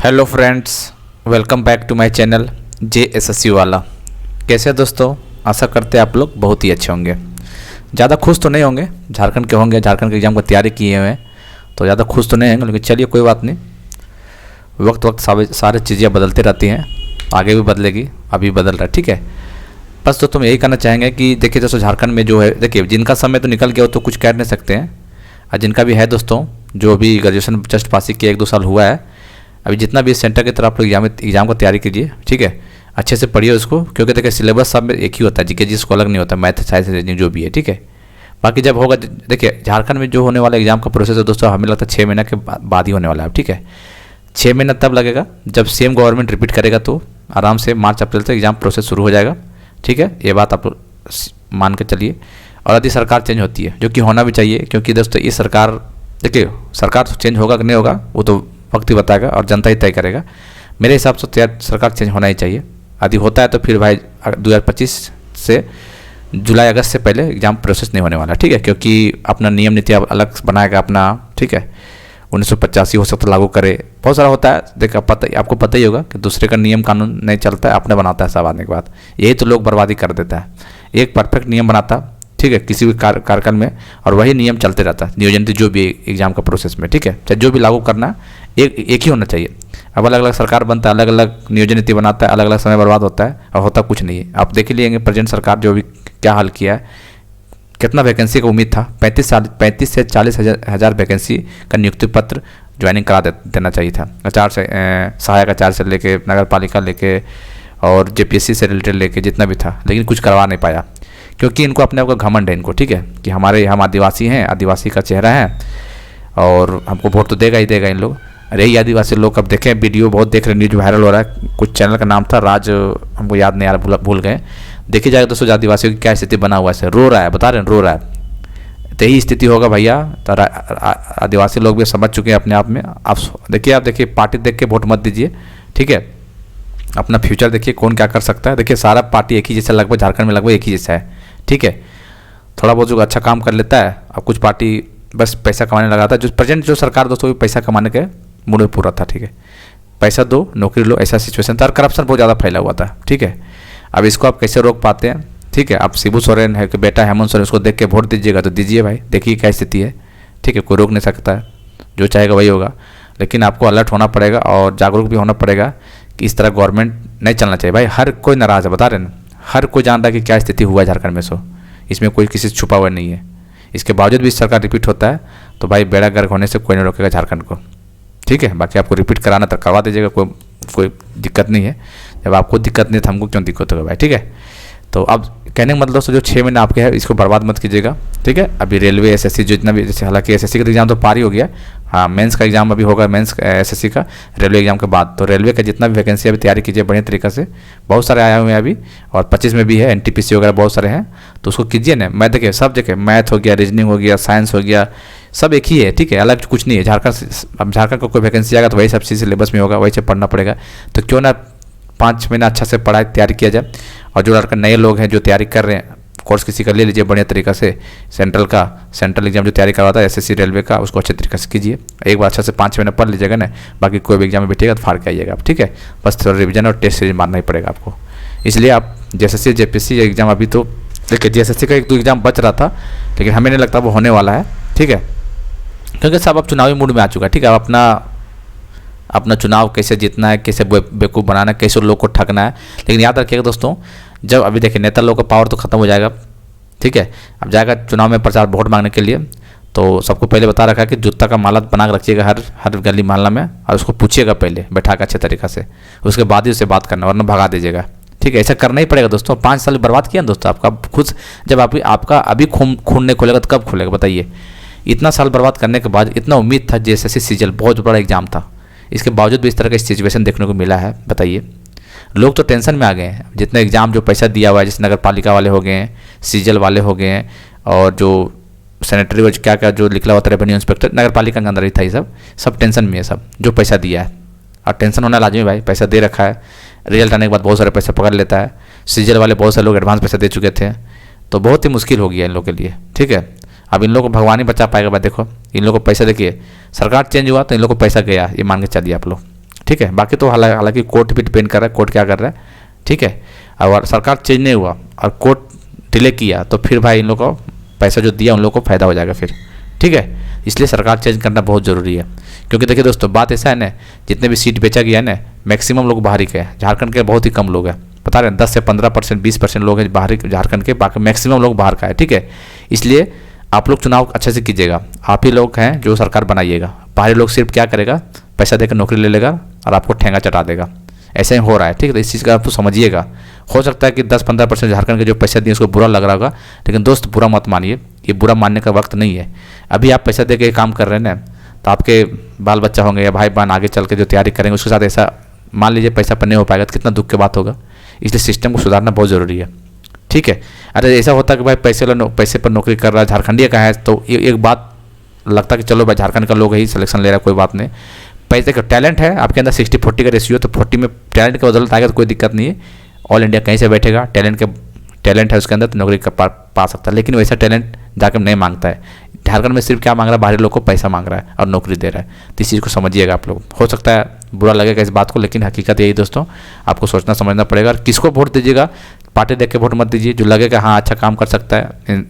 Hello friends, welcome back to my channel JSSC वाला। कैसे हैं दोस्तों? आशा करते हैं आप लोग बहुत ही अच्छे होंगे। ज़्यादा खुश तो नहीं होंगे, झारखंड के होंगे, झारखंड के एग्ज़ाम की तैयारी किए हुए हैं तो ज़्यादा खुश तो नहीं होंगे, लेकिन चलिए कोई बात नहीं। वक्त वक्त सारे चीज़ें बदलती रहती हैं, आगे भी बदलेगी, अभी बदल रहा है, ठीक है। बस तो तुम यही कहना चाहेंगे कि देखिए दोस्तों, झारखंड में जो है, देखिए जिनका समय तो निकल गया वो तो कुछ कह नहीं सकते हैं, और जिनका भी है दोस्तों, जो भी ग्रेजुएशन जस्ट पासिंग के 1-2 साल हुआ है, अभी जितना भी सेंटर की तरफ आप लोग एग्जाम को तैयारी कीजिए, ठीक है। अच्छे से पढ़िए उसको, क्योंकि देखिए सिलेबस सब में एक ही होता है, जीके जिसको अलग नहीं होता, मैथ साइंस रीजनिंग जो भी है, ठीक है। बाकी जब होगा, देखिए झारखंड में जो होने वाला एग्जाम का प्रोसेस है दोस्तों, हमें लगता है 6 महीने के बाद ही होने वाला है, ठीक है। 6 महीना तब लगेगा जब सेम गवर्नमेंट रिपीट करेगा, तो आराम से मार्च अप्रैल से एग्जाम प्रोसेस शुरू हो जाएगा, ठीक है। ये बात आप मान के चलिए। और यदि सरकार चेंज होती है, जो कि होना भी चाहिए, क्योंकि दोस्तों ये सरकार, देखिए सरकार चेंज होगा कि नहीं होगा वो तो वक्त ही बताएगा और जनता ही तय करेगा। मेरे हिसाब से सरकार चेंज होना ही चाहिए। यदि होता है तो फिर भाई 2025 से जुलाई अगस्त से पहले एग्जाम प्रोसेस नहीं होने वाला, ठीक है, क्योंकि अपना नियम नीति अलग बनाएगा अपना, ठीक है। 1985 हो सकता लागू करे, बहुत सारा होता है। देखिए आपको पता ही होगा कि दूसरे का नियम कानून नहीं चलता है, अपने बनाता है सब आने के बाद। यही तो लोग बर्बादी कर देता है। एक परफेक्ट नियम बनाता, ठीक है, किसी भी कार्यकाल में, और वही नियम चलते रहता है, नियोजन जो भी एग्जाम का प्रोसेस में, ठीक है। चाहे जो भी लागू करना है एक ही होना चाहिए। अब अलग अलग सरकार बनता है, अलग अलग नियोजन नीति बनाता है, अलग अलग समय बर्बाद होता है और होता कुछ नहीं है। आप देख लीजिएंगे प्रेजेंट सरकार जो भी क्या हाल किया है, कितना वैकेंसी का उम्मीद था, 35 से 40 हज़ार वैकेंसी का नियुक्ति पत्र ज्वाइनिंग करा देना चाहिए था। सहायक आचार्य से लेके नगर पालिका लेके और JPSC से रिलेटेड लेके जितना भी था, लेकिन कुछ करवा नहीं पाया, क्योंकि इनको अपने आप का घमंड है इनको, ठीक है, कि हम आदिवासी हैं, आदिवासी का चेहरा है और हमको वोट तो देगा ही देगा इन लोग। अरे ये आदिवासी लोग, अब देखें वीडियो बहुत देख रहे, न्यूज वायरल हो रहा है, कुछ चैनल का नाम था राज, हमको याद नहीं आ रहा, भूल गए। देखी जाएगा दोस्तों आदिवासियों की क्या स्थिति बना हुआ है, रो रहा है, बता रहे हैं रो रहा है। तो यही स्थिति होगा भैया, तो आदिवासी लोग भी समझ चुके हैं अपने आप में। आप देखिए पार्टी देख के वोट मत दीजिए, ठीक है। अपना फ्यूचर देखिए कौन क्या कर सकता है। देखिए सारा पार्टी एक ही जैसा, लगभग झारखंड में लगभग एक ही जैसा है, ठीक है। थोड़ा बहुत जो अच्छा काम कर लेता है, अब कुछ पार्टी बस पैसा कमाने लगा था। जो प्रेजेंट जो सरकार दोस्तों पैसा कमाने के मूड में पूरा था, ठीक है। पैसा दो, नौकरी लो, ऐसा सिचुएशन था, और करप्शन बहुत ज़्यादा फैला हुआ था, ठीक है। अब इसको आप कैसे रोक पाते हैं, ठीक है। आप शिबू सोरेन है कि बेटा हेमंत सोरेन, उसको देख के वोट दीजिएगा तो दीजिए भाई, देखिए क्या स्थिति है, ठीक है। कोई रोक नहीं सकता है, जो चाहेगा वही होगा, लेकिन आपको अलर्ट होना पड़ेगा और जागरूक भी होना पड़ेगा कि इस तरह गवर्नमेंट नहीं चलना चाहिए भाई। हर कोई नाराज़ है, बता रहे ना, हर कोई जान रहा है कि क्या स्थिति हुआ है झारखंड में। इसमें कोई किसी से छुपा हुआ नहीं है। इसके बावजूद भी सरकार रिपीट होता है तो भाई बेड़ा गर्क होने से कोई नहीं रोकेगा झारखंड को, ठीक है। बाकी आपको रिपीट कराना तो करवा दीजिएगा, कोई दिक्कत नहीं है। जब आपको दिक्कत नहीं है तो हमको क्यों दिक्कत होगा भाई, ठीक है। तो अब कहने का मतलब दोस्तों, जो 6 महीने आपके हैं इसको बर्बाद मत कीजिएगा, ठीक है। अभी रेलवे SSC जितना भी, जैसे हालांकि SSC का एग्जाम तो पार ही हो गया, हाँ मेंस का एग्जाम अभी होगा, मेंस SSC का रेलवे एग्जाम के बाद। तो रेलवे का जितना भी वैकेंसी अभी तैयारी कीजिए बढ़िया तरीके से, बहुत सारे आए हुए हैं अभी, और 25 में भी है, NTPC वगैरह बहुत सारे हैं, तो उसको कीजिए ना। मैं देखिए सब जगह मैथ हो गया, रीजनिंग हो गया, साइंस हो गया, सब एक ही है, ठीक है, अलग कुछ नहीं है। झारखंड को कोई वैकेंसी आएगा तो वही सब चीज़ सिलेबस में होगा, वही से पढ़ना पड़ेगा। तो क्यों ना 5 महीना अच्छा से पढ़ाई तैयारी किया जाए। और जो लड़के नए लोग हैं जो तैयारी कर रहे हैं, कोर्स किसी का ले लीजिए बढ़िया तरीका से, सेंट्रल एग्जाम जो तैयारी करवाता है SSC रेलवे का, उसको अच्छे तरीके से कीजिए। एक बार अच्छा से 5 महीने पढ़ लीजिएगा ना, बाकी कोई भी एग्जाम में बैठिएगा तो फाड़ के आइएगा आप, ठीक है। बस थोड़ा रिविजन और टेस्ट सीरीज मारना ही पड़ेगा आपको। इसलिए आप JSSC JPSC एग्जाम, अभी तो देखिए JSSC का 1-2 एग्जाम बच रहा था, लेकिन हमें नहीं लगता वो होने वाला है, ठीक है, क्योंकि सब अब चुनावी मूड में आ चुका है, ठीक है। अब अपना चुनाव कैसे जीतना है, कैसे बेवकूफ़ बनाना है, कैसे लोग को ठगना है। लेकिन याद रखिएगा दोस्तों, जब अभी देखिए नेता लोग का पावर तो खत्म हो जाएगा, ठीक है। अब जाएगा चुनाव में प्रचार वोट मांगने के लिए, तो सबको पहले बता रखा है कि जूता का माला बना के रखिएगा हर गली मोहल्ला में, और उसको पूछिएगा पहले बैठा कर अच्छे तरीक़े से, उसके बाद ही उसे बात करना, वरना भगा दीजिएगा, ठीक है। ऐसा करना ही पड़ेगा दोस्तों। 5 साल बर्बाद किया ना दोस्तों आपका खुद। जब आपका अभी खून नहीं खुलेगा तो कब खुलेगा बताइए। इतना साल बर्बाद करने के बाद, इतना उम्मीद था, JSSC CGL बहुत बड़ा एग्जाम था, इसके बावजूद भी इस तरह का सिचुएशन देखने को मिला है, बताइए। लोग तो टेंशन में आ गए हैं। जितने एग्जाम जो पैसा दिया हुआ है, जैसे नगर पालिका वाले हो गए हैं, CGL वाले हो गए हैं, और जो सैनिटरी क्या क्या जो निकला हुआ था, रेवेन्यू इंस्पेक्टर नगर पालिका के अंदर ही था, ये सब टेंशन में है, सब जो पैसा दिया है। और टेंशन होना लाजमी भाई, पैसा दे रखा है, रिजल्ट आने के बाद बहुत सारे पैसा पकड़ लेता है। CGL वाले बहुत सारे लोग एडवांस पैसा दे चुके थे, तो बहुत ही मुश्किल हो गया इन लोग के लिए, ठीक है। अब इन लोगों को भगवान ही बचा पाएगा भाई। देखो इन लोगों को पैसा, देखिए सरकार चेंज हुआ तो इन लोगों को पैसा गया, ये मान के चलिए आप लोग, ठीक है। बाकी तो हालांकि कोर्ट भी डिपेंड कर रहा है, कोर्ट क्या कर रहा है, ठीक है। और सरकार चेंज नहीं हुआ और कोर्ट डिले किया तो फिर भाई इन लोगों को पैसा जो दिया उन लोगों को फ़ायदा हो जाएगा फिर, ठीक है। इसलिए सरकार चेंज करना बहुत ज़रूरी है, क्योंकि देखिए दोस्तों बात ऐसा है ना, जितने भी सीट बेचा गया है ना, मैक्सिमम लोग बाहर ही के हैं। झारखंड के बहुत ही कम लोग हैं, बता रहे हैं 10 से 15%, 20% लोग हैं बाहर झारखंड के, बाकी मैक्सिमम लोग बाहर का है, ठीक है। इसलिए आप लोग चुनाव अच्छे से कीजिएगा, आप ही लोग हैं जो सरकार बनाइएगा। बाहरी लोग सिर्फ क्या करेगा, पैसा देकर नौकरी ले लेगा और आपको ठेंगा चटा देगा, ऐसे ही हो रहा है, ठीक है। तो इस चीज़ का आप तो समझिएगा। हो सकता है कि 10-15% झारखंड के जो पैसा दिए उसको बुरा लग रहा होगा, लेकिन दोस्त बुरा मत मानिए, ये बुरा मानने का वक्त नहीं है। अभी आप पैसा दे के काम कर रहे हैं ना, तो आपके बाल बच्चा होंगे या भाई बहन आगे चल के जो तैयारी करेंगे उसके साथ ऐसा मान लीजिए पैसा पर नहीं हो पाएगा तो कितना दुख की बात होगा। इसलिए सिस्टम को सुधारना बहुत ज़रूरी है, ठीक है। अरे ऐसा होता है कि भाई पैसे पर नौकरी कर रहा है, झारखंडिया का है, तो एक बात लगता है कि चलो भाई झारखंड का लोग ही सिलेक्शन ले रहा है, कोई बात नहीं। पैसे का टैलेंट है आपके अंदर 60-40 का रेशियो, तो 40 में टैलेंट के बदौलत आएगा तो कोई दिक्कत नहीं है। ऑल इंडिया कहीं से बैठेगा, टैलेंट है उसके अंदर तो नौकरी पा सकता है, लेकिन वैसा टैलेंट जाकर नहीं मांगता है। झारखंड में सिर्फ क्या मांग रहा है, बाहरी लोग को पैसा मांग रहा है और नौकरी दे रहा है। तो इस चीज़ को समझिएगा आप लोग। हो सकता है बुरा लगेगा इस बात को, लेकिन हकीकत यही दोस्तों, आपको सोचना समझना पड़ेगा। और किसको वोट दीजिएगा, पार्टी देख के वोट मत दीजिए, जो लगेगा हाँ अच्छा काम कर सकता है,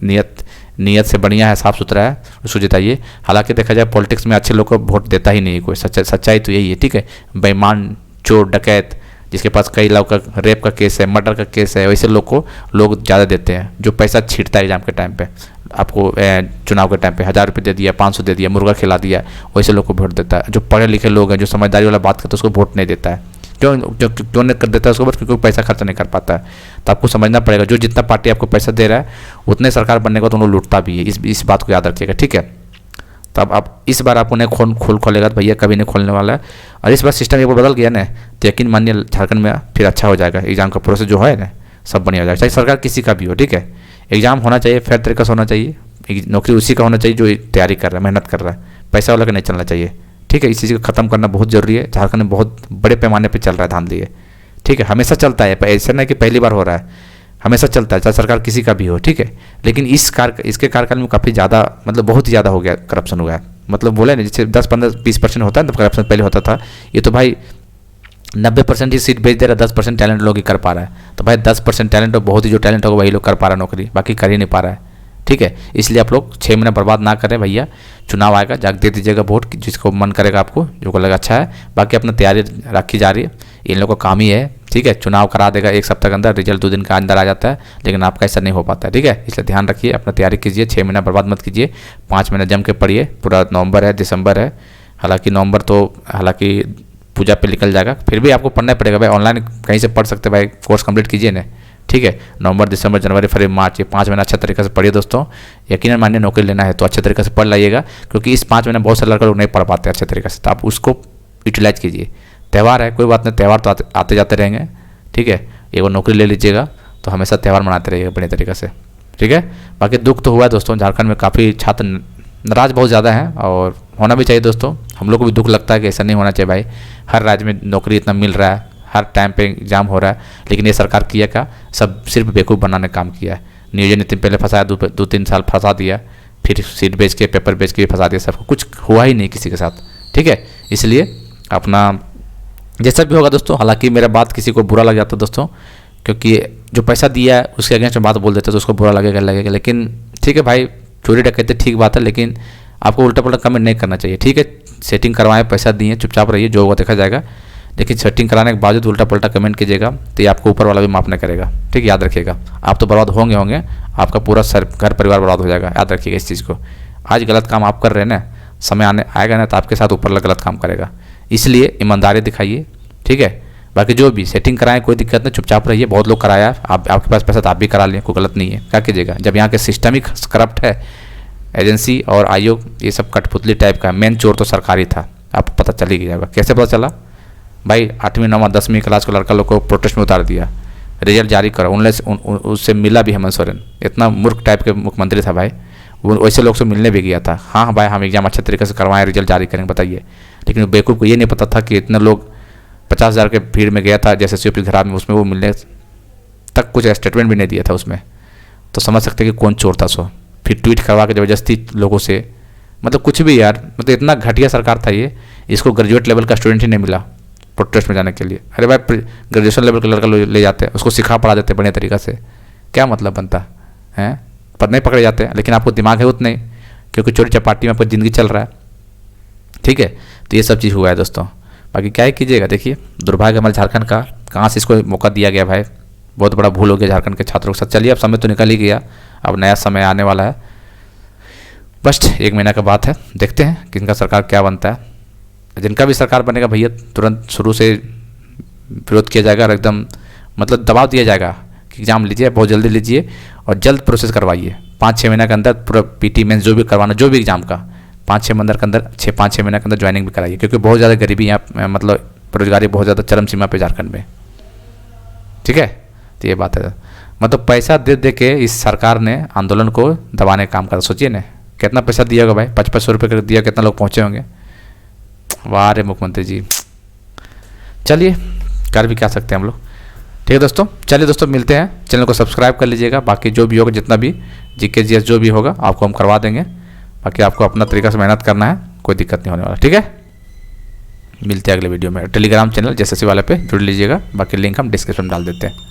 नीयत से बढ़िया है, साफ़ सुथरा है, उसको जिताइए। हालांकि देखा जाए पॉलिटिक्स में अच्छे लोग को वोट देता ही नहीं कोई, सच्चाई तो यही है, ठीक है। बेईमान, चोर, डकैत, जिसके पास कई लाख का रेप का केस है, मर्डर का केस है, वैसे लोग को लोग ज़्यादा देते हैं। जो पैसा छीटता है एग्जाम के टाइम पे, आपको चुनाव के टाइम पे 1000 रुपये दे दिया, 500 दे दिया, मुर्गा खिला दिया, वैसे लोग को वोट देता है। जो पढ़े लिखे लोग हैं, जो समझदारी वाला बात करते हैं, उसको वोट नहीं देता है। क्यों नहीं कर देता है उसको? बस क्योंकि पैसा खर्च नहीं कर पाता है। तो आपको समझना पड़ेगा, जो जितना पार्टी आपको पैसा दे रहा है उतने सरकार बनने का तो उन लोग लूटता भी है, इस बात को याद रखिएगा, ठीक है। तब आप इस बार आपको नहीं खोलेगा तो भैया कभी नहीं खोलने वाला है। और इस बार सिस्टम एक बार बदल गया ना, तो यकीन मानिए झारखंड में फिर अच्छा हो जाएगा। एग्जाम का प्रोसेस जो है ना सब बढ़िया हो जाएगा, चाहे सरकार किसी का भी हो, ठीक है। एग्जाम होना चाहिए, फेयर तरीके से होना चाहिए, नौकरी उसी का होना चाहिए जो तैयारी कर रहा है, मेहनत कर रहा है, पैसा वाला का नहीं चलना चाहिए, ठीक है। इस चीज़ को खत्म करना बहुत जरूरी है। झारखंड में बहुत बड़े पैमाने पर चल रहा है धांधली है, ठीक है। हमेशा चलता है, ऐसा नहीं कि पहली बार हो रहा है, हमेशा चलता है, चाहे सरकार किसी का भी हो, ठीक है। लेकिन इसके कार्यकाल में काफ़ी ज़्यादा, मतलब बहुत ही ज़्यादा हो गया, करप्शन हो गया। मतलब बोले ना जैसे 10-15-20% होता है तो करप्शन पहले होता था, ये तो भाई 90% ही सीट बेच दे रहा है, 10% टैलेंट लोग ही कर पा रहा है। तो भाई 10% टैलेंट हो, बहुत ही जो टैलेंट होगा वही लोग कर पा रहा है नौकरी, बाकी कर ही नहीं पा रहा है, ठीक है। इसलिए आप लोग 6 महीने बर्बाद ना करें भैया, चुनाव आएगा जाके दे दीजिएगा वोट, जिसको मन करेगा आपको, जो को लगा अच्छा है। बाकी अपना तैयारी रखी जा रही है, इन लोगों का काम ही है, ठीक है। चुनाव करा देगा 1 सप्ताह के अंदर, रिजल्ट 2 दिन के अंदर आ जाता है, लेकिन आपका ऐसा नहीं हो पाता है, ठीक है। इसलिए ध्यान रखिए, अपना तैयारी कीजिए, 6 महीना बर्बाद मत कीजिए, 5 महीना जम के पढ़िए। पूरा नवंबर है, दिसंबर है, हालांकि नवंबर तो हालांकि पूजा पे निकल जाएगा, फिर भी आपको पढ़ना पड़ेगा भाई। ऑनलाइन कहीं से पढ़ सकते भाई, कोर्स कंप्लीट कीजिए ना, ठीक है। नवंबर, दिसंबर, जनवरी, फरवरी, मार्च, ये 5 महीना अच्छा तरीके से पढ़िए दोस्तों। यकीनन मानिए नौकरी लेना है तो अच्छे तरीके से पढ़ लाइएगा, क्योंकि इस 5 महीने बहुत सारे लड़के लोग नहीं पढ़ पाते अच्छे तरीके से, तो आप उसको यूटिलाइज कीजिए। त्यौहार है, कोई बात नहीं, त्यौहार तो आते जाते रहेंगे, ठीक है। एक बार नौकरी ले लीजिएगा तो हमेशा त्यौहार मनाते रहिएगा बढ़िया तरीके से, ठीक है। बाकी दुख तो हुआ है दोस्तों, झारखंड में काफ़ी छात्र नाराज बहुत ज़्यादा हैं, और होना भी चाहिए दोस्तों। हम लोग को भी दुख लगता है कि ऐसा नहीं होना चाहिए भाई, हर राज्य में नौकरी इतना मिल रहा है, हर टाइम पे एग्जाम हो रहा है, लेकिन ये सरकार किया क्या, सब सिर्फ बेवकूफ़ बनाने का काम किया है। नियोजन नीति पहले फंसाया, 2-3 साल फंसा दिया, फिर सीट बेच के, पेपर बेच के भी फंसा दिया, सबको कुछ हुआ ही नहीं किसी के साथ, ठीक है। इसलिए अपना जैसा भी होगा दोस्तों, हालांकि मेरा बात किसी को बुरा लग जाता है दोस्तों, क्योंकि जो पैसा दिया है उसके अगेंस्ट में बात बोल देते तो उसको बुरा लगेगा, लेकिन ठीक है भाई, चोरी डकैती ठीक बात है, लेकिन आपको उल्टा पुल्टा कमेंट नहीं करना चाहिए, ठीक है। सेटिंग करवाएं, पैसा दिए, चुपचाप रहिए, जो होगा देखा जाएगा। लेकिन सेटिंग कराने के बावजूद उल्टा पुल्टा कमेंट कीजिएगा तो ये आपको ऊपर वाला भी माफ नहीं करेगा, ठीक है, याद रखिएगा। आप तो बर्बाद होंगे, आपका पूरा घर परिवार बर्बाद हो जाएगा, याद रखिएगा इस चीज़ को। आज गलत काम आप कर रहे हैं ना, समय आएगा ना तो आपके साथ ऊपर वाला गलत काम करेगा, इसलिए ईमानदारी दिखाइए, ठीक है। बाकी जो भी सेटिंग कराएं कोई दिक्कत नहीं, चुपचाप रहिए। बहुत लोग कराया, आपके पास पैसा तो आप भी करा लें, कोई गलत नहीं है। क्या कीजिएगा, जब यहाँ के सिस्टम ही करप्ट है, एजेंसी और आयोग ये सब कठपुतली टाइप का, मेन चोर तो सरकारी था, आपको पता चल ही जाएगा। कैसे पता चला भाई, 8वीं 9वीं 10वीं क्लास का लड़का लोग को प्रोटेस्ट में उतार दिया, रिजल्ट जारी करा, उससे मिला भी हेमंत सोरेन, इतना मूर्ख टाइप के मुख्यमंत्री था भाई, वो वैसे लोग से मिलने भी गया था। हाँ भाई, हम एग्जाम अच्छे तरीके से करवाएं, रिजल्ट जारी करेंगे, बताइए। लेकिन बेवकूफ़ को ये नहीं पता था कि इतने लोग 50,000 के भीड़ में गया था जैसे सीओपी खराब में, उसमें वो मिलने तक कुछ स्टेटमेंट भी नहीं दिया था उसमें, तो समझ सकते कि कौन चोर था सो। फिर ट्वीट करवा के ज़बरदस्ती लोगों से, मतलब कुछ भी यार, मतलब इतना घटिया सरकार था ये, इसको ग्रेजुएट लेवल का स्टूडेंट ही नहीं मिला प्रोटेस्ट में जाने के लिए। अरे भाई ग्रेजुएशन लेवल का लड़का ले जाते हैं, उसको सिखा पढ़ा देते बढ़िया तरीक़ा से, क्या मतलब बनता है? पर नहीं पकड़े जाते हैं, लेकिन आपको दिमाग है उतना ही, क्योंकि चोरी चपाटी में आपकी ज़िंदगी चल रहा है। ठीक है, तो ये सब चीज़ हुआ है दोस्तों। बाकी क्या ही कीजिएगा, देखिए दुर्भाग्य हमारे झारखंड का, कहाँ से इसको मौका दिया गया भाई, बहुत बड़ा भूल हो गया झारखंड के छात्रों के साथ। चलिए अब समय तो निकल ही गया, अब नया समय आने वाला है, बस 1 महीना का बात है, देखते हैं किनका सरकार क्या बनता है। जिनका भी सरकार बनेगा भैया तुरंत शुरू से विरोध किया जाएगा और एकदम मतलब दबाव दिया जाएगा कि एग्ज़ाम लीजिए, बहुत जल्दी लीजिए और जल्द प्रोसेस करवाइए। 5-6 महीने के अंदर पूरा पीटी मेंस जो भी करवाना, जो भी एग्ज़ाम का 5-6 महीने के अंदर 5-6 महीने के अंदर ज्वाइनिंग भी कराइए, क्योंकि बहुत ज़्यादा गरीबी यहाँ, मतलब बेरोजगारी बहुत ज़्यादा चरम सीमा पे झारखंड में। ठीक है, तो ये बात है, मतलब पैसा दे दे के इस सरकार ने आंदोलन को दबाने का काम करा। सोचिए ना कितना पैसा दिया होगा भाई, 500 रुपये कर दिया, कितना लोग पहुँचे होंगे। वाह रे मुख्यमंत्री जी, चलिए कर भी क्या सकते हैं हम लोग। ठीक है दोस्तों, चलिए दोस्तों मिलते हैं, चैनल को सब्सक्राइब कर लीजिएगा। बाकी जो भी होगा, जितना भी जीके जीएस जो भी होगा आपको हम करवा देंगे। बाकी आपको अपना तरीका से मेहनत करना है, कोई दिक्कत नहीं होने वाला। ठीक है, मिलते हैं अगले वीडियो में। टेलीग्राम चैनल JSSC वाले पे जुड़ लीजिएगा, बाकी लिंक हम डिस्क्रिप्शन में डाल देते हैं।